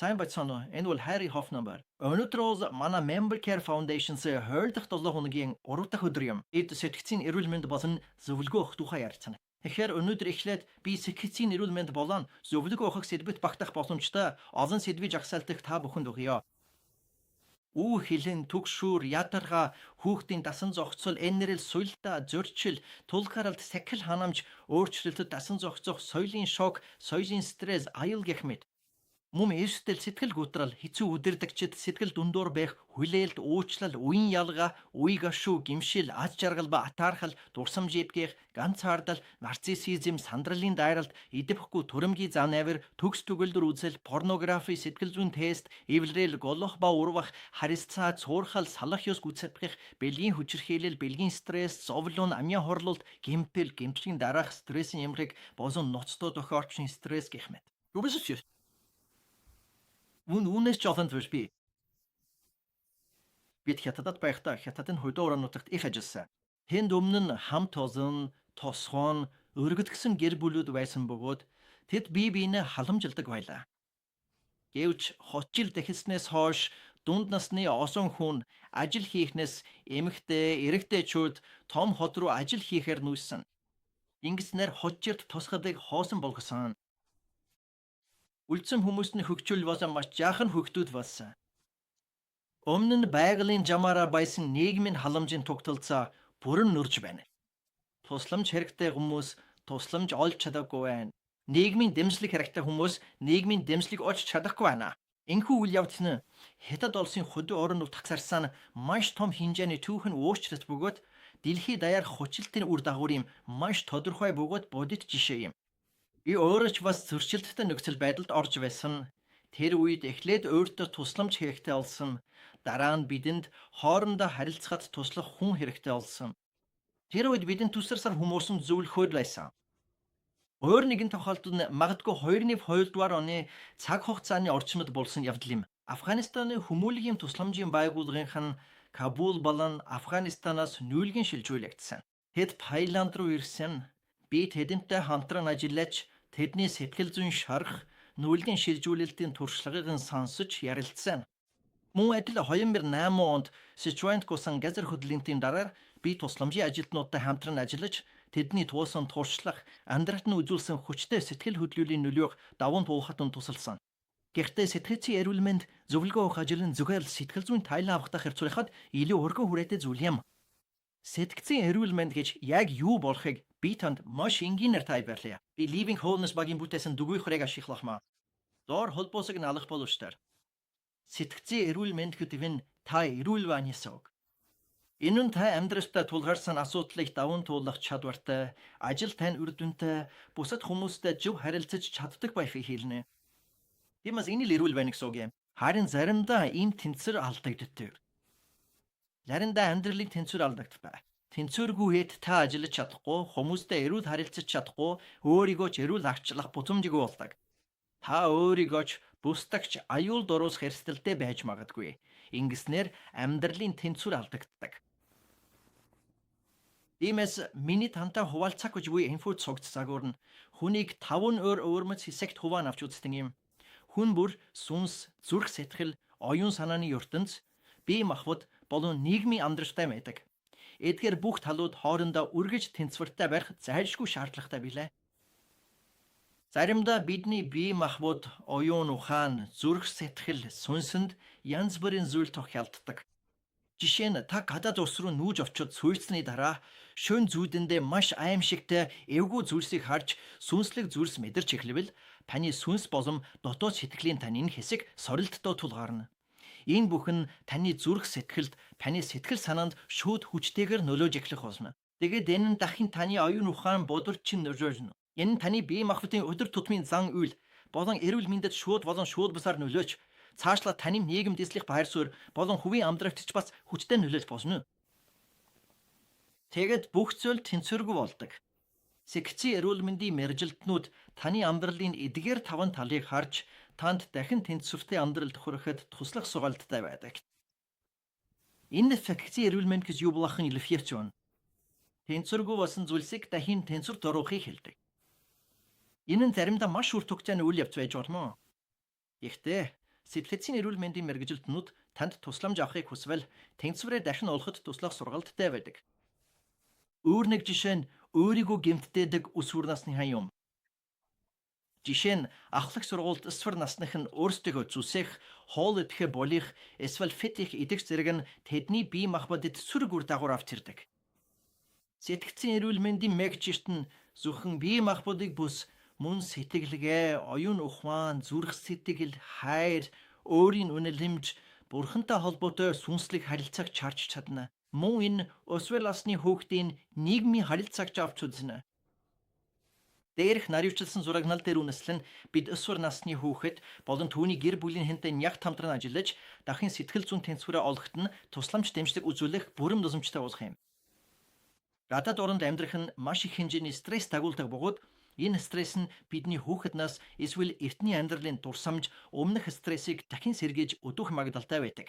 Сайн байцгаана уу? Энэ бол Harry Hoffman байна. Өнөөдөр манай Member Care Foundation-с хойдох 7 хоногийн 3 дахь өдөр юм. Эд сэтгцийн эрүүл мэнд болон зөвлөгөө өгөх тухай ярьцгаана. Тэгэхээр өнөөдөр эхлээд би сэтгцийн эрүүл мэнд болон зөвлөгөө өгөх сэдвэт багтах боломжтой олон сэдвийг жагсаалтах та бүхэнд өгье. Үү хилэн түгшүүр ядарга хүүхдийн дасан зохицол энэрэл суйлда зөрчил тулгаралт сахил ханамж өөрчлөлтөд дасан зохицох соёлын шок соёлын стресс аюул гэх мэт мөн эрсдэл сэтгэл гутрал хэцүү үдирдэгчд сэтгэл дундуур байх хүлээлт уучлал үеийн ялгаа үе гашуу гимшил аз жаргал ба атаархал дурсамж ивгэх ганцаардал нарциссизм сандралын дайралт идэвхгүй төрөмгийн зан авир төгс төгөлдөр үзэл порнографи сэтгэл зүйн тест эвлэрэл голох ба урвах харилцаа цуурхал салах ёс гүцэтгэх бэлгийн хүчирхийлэл бэлгийн стресс зовлон амьяа хорлолт гэмтэл гэмтлийн дараах стрессийн ямрыг болон ноцтой тохиолчийн стресс гэх мэт. Юу биш үү? Үүнээс ч олон зүйл бий. Бид хятадд байхдаа хятадын хөдөө орнуудад их ажилласан. Тэнд өмнө нь хамт олон, тосгоон, өргөд гэсэн гэр бүлүүд байсан бөгөөд тэд бие биенээ халамжилдаг байлаа. Гэвч хотжил дахилснаас хойш дунд насны олон хүн ажил хийхнээс эмэгтэй, эрэгтэйчүүд том хот руу ажил хийхээр нүүсэн. Ингэснээр хотжирт тусгадыг хоосон болгосон. Үлдсэн хүмүүст нь хөгжүүл болон маш жаахан хөгтүүд болсон. Өмнө нь байгалийн жамаараа байсан нийгмийн халамжийн тогтолцоо бүрэн нөрж байна. Тусламж хэрэгтэй хүмүүс тусламж олж чадаагүй байна. Нийгмийн дэмжлэг хэрэгтэй хүмүүс нийгмийн дэмжлэг олж чадахгүй байна. Энэхүү үйл явдал нь Хятад улсын хөдөө орнууд тагсарсан маш том хэмжээний түүхэн өөрчлөлт бөгөөд дэлхийд даяар хүчилтийн үр дагаврын маш тодорхой бөгөөд бодит жишээ юм. Би өөрөө ч бас зөрчилдтэй нөхцөл байдалд орж байсан. Тэр үед эхлээд өөртөө тусламж хэрэгтэй болсон. Дараа нь бидэнд хоорондоо харилцахад туслах хүн хэрэгтэй болсон. Тэр үед бидэнд тусарсаар хүмүүс нь зөвлөхөөр байсан. Өөр нэгэн тохиолдолд нь магадгүй 2002 дугаар оны цаг хугацааны орчимд болсон явдал юм. Афганистаны хүмүүнлэгийн тусламжийн байгууллагынх нь Кабул болон Афганистанаас нүүлгэн шилжүүлэгдсэн. Тэд Таиланд руу ирсэн. Би тэдэнтэй хамтран ажиллаж тэдний сэтгэл зүйн шарах нүүлгэн шилжүүлэлтийн туршлагыг сонсож ярилцсан. Мөн адил 2008 онд Сичуанд гусан газар хөдлөлтийн дараа би тусламжийн ажилтнуудтай хамтран ажиллаж тэдний туусан туршлага амьдралд нь үзүүлсэн хүчтэй сэтгэл хөдлөлийн нөлөөг даван туулахад тусалсан. Гэхдээ сэтгцийн эрүүл мэнд зөвлөгөө өгөх ажил нь зүгээр сэтгэл зүйн тайлан авахдаа харьцуулахад илүү өргөн хүрээтэй зүйл юм. Сэтгцийн эрүүл мэнд гэж яг юу болохыг би танд маш энгийнээр тайлбарлая. Би Living Wholeness багийн бүтээсэн дүгүй хурааг ашиглах маа. Доор холбоосыг нь алах боловчтой. Сэтгцийн эрүүл мэнд гэдэг нь та эрүүл байна гэсэн үг. Энэ нь та амьдралдаа тулгарсан асуудлыг даван туулах чадвартай, ажил тань үр дүнтэй, бусад хүмүүстэй зөв харилцаж чаддаг байхыг хэлнэ. Тиймээс энэ л эрүүл байна гэсэн үг юм. Харин заримдаа ийм тэнцвэр алдагддаг. Заримдаа амьдралын тэнцвэр алдагддаг. Тэнцвэргүйгээд та ажиллаж чадахгүй, хүмүүстэй эрүүл харилцаж чадахгүй, өөрийгөө ч эрүүл арчлах бутамжгүй болдог. Та өөрийгөө ч бусдагч аюул дуруусах эрсдэлтэй байж магадгүй. Ингэснээр амьдралын тэнцвэр алдагддаг. Иймээс миний тантай хуваалцах гэж буй инфо цогц загвар нь хүнийг 5 өөрмөц хэсэгт хуваан авч үздэг юм. Хүн бүр сүнс, зүрх сэтгэл, оюун санааны ертөнц, бие махбод болон нийгмийн амьдралтай байдаг. Эдгээр бүх талууд хоорондоо үргэж тэнцвэртэй байх зайлшгүй шаардлагатай билээ. Заримдаа бидний бие махбод, оюун ухаан, зүрх сэтгэл, сүнсэнд янз бүрийн зүйл тохиолддог. Жишээ нь та гадаад улс руу нүүж очиж суйцсны дараа шөн зүүдэндээ маш аимшигтай эвгүй зүйлсийг харж сүнслэг зүйлс мэдэрч эхлэвэл таны сүнс болон дотоод сэтгэлийн таны хэсэг сорилттой тулгарна. Энэ бүхэн таны зүрх сэтгэлд, таны сэтгэл санаанд шууд хүчтэйгээр нөлөөж эхлэх болно. Тэгээд энэ нь дахин таны оюун ухаан бодвол чин нөлөөлнө. Энэ нь таны бие махбодын өдөр тутмын зан үйл болон эрүүл мэндэд шууд бусаар нөлөөж цаашлаад таны нийгэм дэслэх байр суурь болон хувийн амьдралд ч бас хүчтэй нөлөөлж болно. Тэгээд бүх зүйл тэнцвэргүй болдог. Сэтгцийн эрүүл мэндийн мэргэжилтнүүд таны амьдралын эдгээр 5 талыг харж танд дахин тэнцвэртэй амьдралд хүрэхэд туслах сургаалтай байдаг. Энэ сэтгцийн эрүүл мэнд гэж юу болохын илэрхийлж байна. Тэнцвэргүй болсон зүйлсийг дахин тэнцвэрт оруулахыг хэлдэг. Энэ нь заримдаа маш үр төгтэй үйл явц байж болно. Гэхдээ Сэтгэл эрүүл мэндийн мэргэжилтнүүд танд тусламж авахыг хүсвэл тэнцвэрээ дахин олоход туслах сургалттай байдаг. Өөр нэг жишээ нь өөрийгөө гэмтдээдэг өсвөр насны хань юм. Жишээ нь ахлах сургуульд өсвөр насных нь өөрсдөө зүсэх, хоол идэхэ болох, эсвэл фит их идэх зэрэг нь тэдний бие махбодод сүрэг үр дагавар авч ирдэг. Сэтгцийн эрүүл мэндийн мэргэжилт нь зөвхөн бие махбодыг бүс мөн сэтгэлгээ, оюун ухаан, зүрх сэтгэл, хайр, өөрийн үнэлэмж, бурхантай холбоотой сүнслэг харилцааг чарж чадна. Мөн энэ өсвөр насны хүүхдийн нийгмийн харилцааг авч үзнэ. Дээрх наривчлсан зурагнал дээр үнэслэн бид өсвөр насны хүүхэд болон түүний гэр бүлийн хэнтэй яг хамтран ажиллаж дахин сэтгэл зүйн тэнцвэрээ олоход нь тусламж дэмжлэг үзүүлэх бүрэн боломжтой болох юм. Гадаад оронд амьдрах нь маш их хэмжээний стресс дагуулдаг бөгөөд энэ стресс нь бидний хүүхэд нас эсвэл эртний амьдралын дурсамж өмнөх стрессийг дахин сэргээж өдөх магадлалтай байдаг.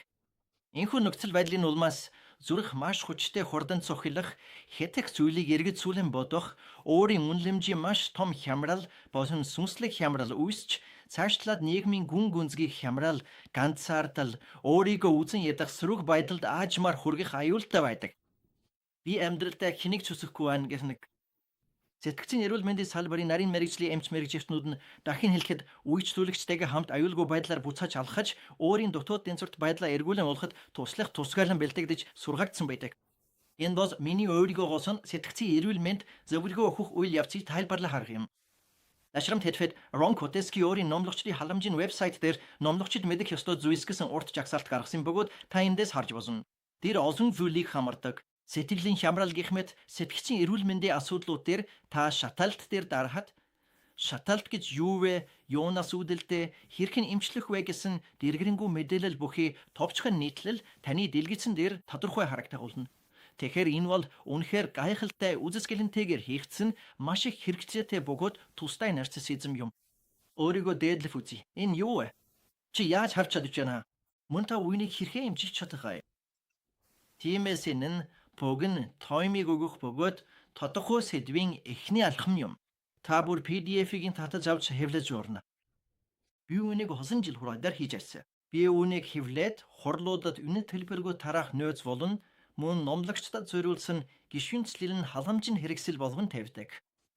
Энэхүү нөхцөл байдлын улмаас зүрх маш хүчтэй хурдан цохилох, хятах зүйлийг эргэж сүүлэн бодох, өөрийн үнэлэмжийн маш том хямрал болон сүнслэг хямрал үүсч цаашлаад нийгмийн гүн гүнзгийх хямрал, ганцаардал, өөрийгөө үзэн ядах сөрөг байдалд аажмаар хүргэх аюултай байдаг. Би амьдралдаа хэнийг цөсөхгүй байна гэх нэг. Сэтгцийн эрүүл мэндийн салбарын нарийн мэргэжлийн эмч мэргэжилтнүүд нь дахин хэлэхэд үйлчлүүлэгчтэйгээ хамт аюулгүй байдлаар буцааж алхаж өөрийн дотоод тэнцвэрт байдлаа эргүүлэн олоход туслах тусгаалan бэлтгэж сургаагдсан байдаг. Энэ бол миний өөрийгөөгоос нь сэтгцийн эрүүл мэнд зөвлөгөө өгөх үйл явцыг тайлбарлах арга юм. Дашрамт хэлэхэд Рон Котески өөрийн номлогчдын халамжийн вебсайт дээр номлогчид мэдэх ёстой зүйлс гэсэн урт жагсаалт гаргасан бөгөөд та эндээс харж болно. Тэр олон зүйлийг хамардаг. Сэтгэлийн хямрал гэх мэт сэтгцийн эрүүл мэндийн асуудлууд дээр та шаталт дээр дарахад шаталт гэж юу вэ? Юунаас үүдэлтэй хэрхэн эмчлэх вэ гэсэн дэргэрэнгүү мэдээлэл бүхий товчхон нийтлэл таны дэлгэцэн дээр тодорхой харагдах болно. Тэгэхээр энэ бол үнэхээр гайхалтай үзэсгэлэнтэйгээр хийгдсэн маш их хэрэгцээтэй бөгөөд тустай нарциссизм юм. Өөрийгөө дээдлэх үзье. Энэ юу вэ? Чи яаж харж чадж байна? Мөн та үнийг хэрхэн эмчилж чадах вэ? Тиймээс энэ нь богн тоймыг өгөх бөгөөд тодорхой сэдвийн эхний алхам юм. Та бүр PDF-ийг татаж авч хэвлэж урна. Би үүнийг хосон жил хураадаар хийж ирсэн. Би үүнийг хэвлээд хурлуудад үнэт хэлбэргүй тараах нөөц болон мөн номлогчдод зориулсан гишүүнцлэл нь халамжийн хэрэгсэл болгон тавьдаг.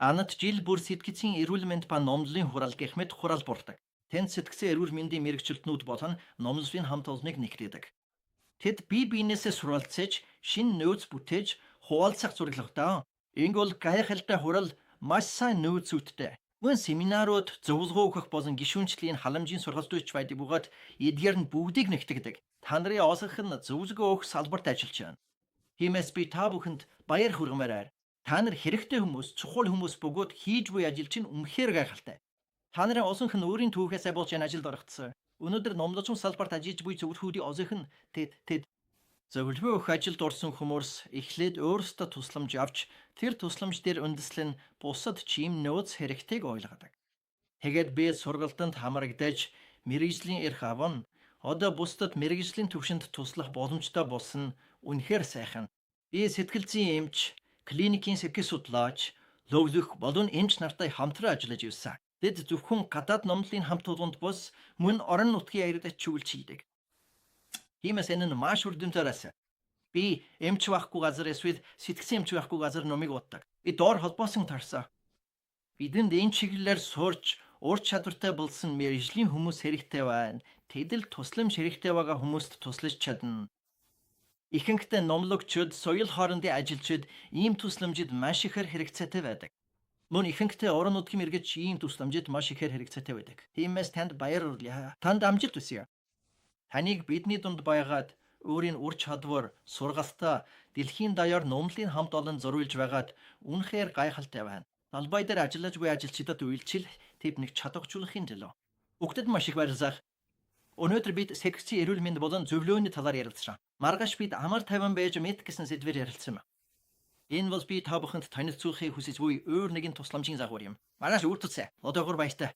Анат жил бүр сэтгцийн эрүүл мэнд ба номлолын хурал гэх мэт хурал бурдаг. Тэнд сэтгцийн эрүүл мэндийн мэргэжилтнүүд болон номлолын хамт олныг нэгтгэдэг. Тэд бие биенээсээ суралцаж, шинэ нөөц бүтээж, хуваалцах зорилготой. Энэ бол гайхалтай хурал маш сайн нөөцүүдтэй. Мөн семинарууд, зөвлөгөө өгөх болон гишүүнчлийн халамжийн сургалтууд байдаг бөгөөд эдгээр нь бүгдийг нэгтгэдэг. Та нарын осгох нь зөвлөгөө өгөх салбарт ажиллаж байна. Тиймээс би та бүхэнд баяр хүргэмээр. Та нар хэрэгтэй хүмүүс, чухал хүмүүс бөгөөд хийж буй ажил чинь үнэхээр гайхалтай. Та нарын осонх нь өөрийн түүхээсээ болж энэ ажилд оролцсон. Өнөөдөр номлолын салбарт ажиллаж буй зөвлөхүүдийн осонх нь тэд зөвлөгөө өгөх ажилд орсон хүмүүс эхлээд өөрсдөө тусламж авч тэр тусламж дээр үндэслэн бусад чим нөөц хэрэгтэйг ойлгодог. Тэгээд би сургалтанд хамрагдаж мэргэжлийн эрх авна. Одоо бусдад мэргэжлийн төвшөнд туслах боломжтой болсон үнэхээр сайхан. Би сэтгэл зүйн эмч, клиникийн сэтгэл судлаач, лөглөх болон эмч нартай хамтран ажиллаж явсан. Тэд зөвхөн гадаад номлолын хамт олонд бус мөн орон нутгийн аярдад чүүлж хийдэг. Тиймээс энэ нь маш үр дүнтэй. Би эмч байхгүй газар эсвэл сэтгцэн эмч байхгүй газар номыг уддаг. Би доор холбоосон тарсан. Бидэнд энэ чиглэлээр сурч ур чадвартай болсон мэргэжлийн хүмүүс хэрэгтэй байна. Тэд л тусламж хэрэгтэй байгаа хүмүүст туслаж чадна. Ихэнхдээ номлогчид, соёл хоорондын ажилчид ийм тусламжид маш ихээр хэрэгцээтэй байдаг. Мөн ихэнхдээ орон нутгийн мэргэж ийм тусламжид маш ихээр хэрэгцээтэй байдаг. Тиймээс танд баяр хүргье. Танд амжилт хүсье. Таныг бидний дунд байгаад өөрийн ур чадвар, сургалтаа дэлхийн даяар номлолын хамт олон зориулж байгаад үнэхээр гайхалтай байна. Талбай дээр ажиллаж буй ажилчдад үйлчил тэднийг чадваржуулахын төлөө. Бүгдэд маш их баярлалаа. Өнөөдөр бид сэтгцийн эрүүл мэнд болон зөвлөөний талаар ярилцсан. Маргааш бид амар тайван байж мэд гэсэн сэдвээр ярилцсан юм. Энэ бол би та бүхэнд танилцуулахыг хүсэж буй өөр нэгэн тусламжийн загвар юм. Маргааш үргэлжлүүлээ. Одоогоор баяртай.